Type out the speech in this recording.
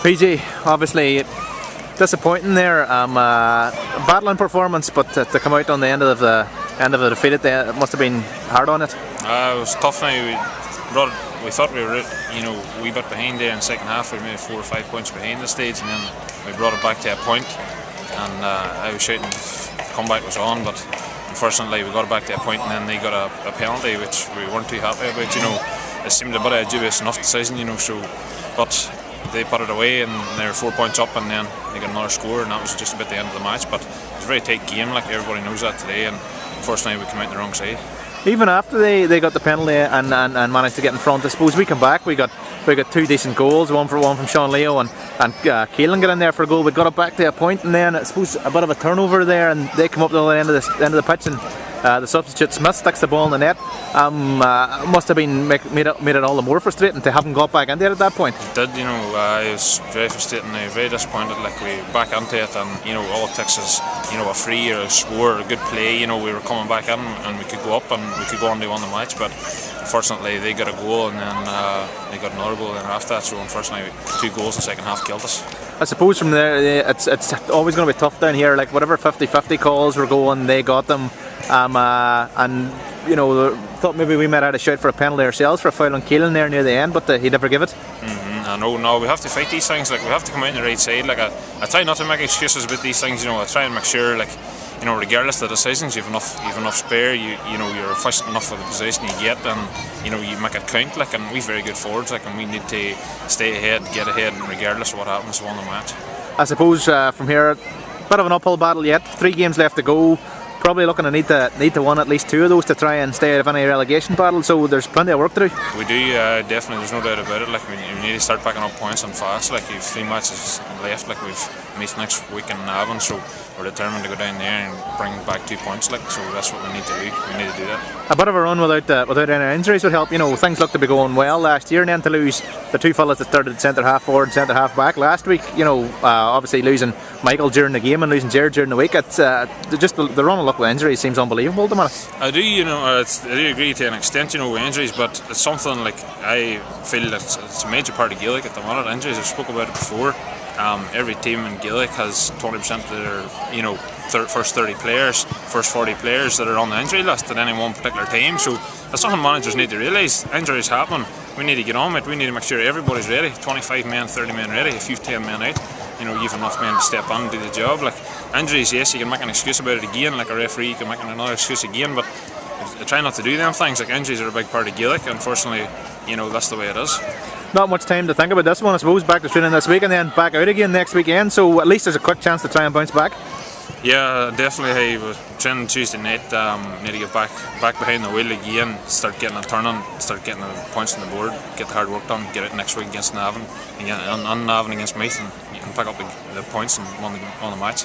PJ, obviously disappointing there. Battling performance, but to come out on the end of the defeated, it must have been hard on it. It was tough. Now we thought we were, a wee bit behind there in the second half. We were maybe 4 or 5 points behind the stage, and then we brought it back to a point. And I was shouting the comeback was on, but unfortunately we got it back to a point, and then they got a penalty which we weren't too happy about. It seemed a bit of a dubious enough decision, but they put it away and they were 4 points up, and then they got another score, and that was just about the end of the match. But it was a very tight game, like everybody knows that today, and unfortunately we came out the wrong side. Even after they got the penalty and managed to get in front, I suppose we come back. We got 2 decent goals, one from Sean Leo and Keelan got in there for a goal. We got it back to a point, and then I suppose a bit of a turnover there, and they come up to the end of the pitch, and the substitute Smith sticks the ball in the net. Must have been made it all the more frustrating to haven't got back into it at that point. It did, it was very frustrating. Very disappointed. Like we back into it, and all it takes is a free or a score or a good play. We were coming back in, and we could go up and we could go on to win the match, but unfortunately they got a goal, and then they got another goal after that. So unfortunately 2 goals in the second half killed us. I suppose from there it's always going to be tough down here. Like whatever 50-50 calls were going, they got them. And thought maybe we might have had a shout for a penalty ourselves for a foul on Keelan there near the end, but he never gave it. I know. No, we have to fight these things. Like we have to come out on the right side. Like I try not to make excuses about these things. I try and make sure, like regardless of the decisions, you've enough spare. You're efficient enough for the position you get, and you make it count. Like, and we've very good forwards. Like, and we need to stay ahead, get ahead, and regardless of what happens, win the match. I suppose from here, bit of an uphill battle yet. 3 games left to go. Probably looking to need to win at least 2 of those to try and stay out of any relegation battle. So there's plenty of work to do. We do, definitely. There's no doubt about it. Like we need to start picking up points and fast. Like you've 3 matches left. Like we've meet next week in Navan, so we're determined to go down there and bring back 2 points. Like so, that's what we need to do. We need to do that. A bit of a run without any injuries would help. Things looked to be going well last year, and then to lose the 2 fellas that started centre half forward and centre half back last week. Obviously losing Michael during the game and losing Jared during the week. It's just the run of luck with injuries seems unbelievable at the minute. I do, I do agree to an extent, with injuries, but it's something like I feel that it's a major part of Gaelic at the minute. Injuries, I've spoke about it before. Every team in Gaelic has 20% of their first 30 players, first 40 players that are on the injury list at any one particular time. So that's something managers need to realise. Injuries happen. We need to get on with it. We need to make sure everybody's ready. 25 men, 30 men ready. If you've 10 men out, you've enough men to step on and do the job. Like injuries, yes, you can make an excuse about it again. Like a referee, you can make another excuse again, but I try not to do them things. Like injuries are a big part of Gaelic. Unfortunately, that's the way it is. Not much time to think about this one, I suppose. Back to training this week and then back out again next weekend. So at least there's a quick chance to try and bounce back. Yeah, definitely. We're training Tuesday night. Need to get back behind the wheel again, start getting it turning, start getting the points on the board, get the hard work done, get it next week against Navan, again, on Navan against Meath, and pick up the points and win the match.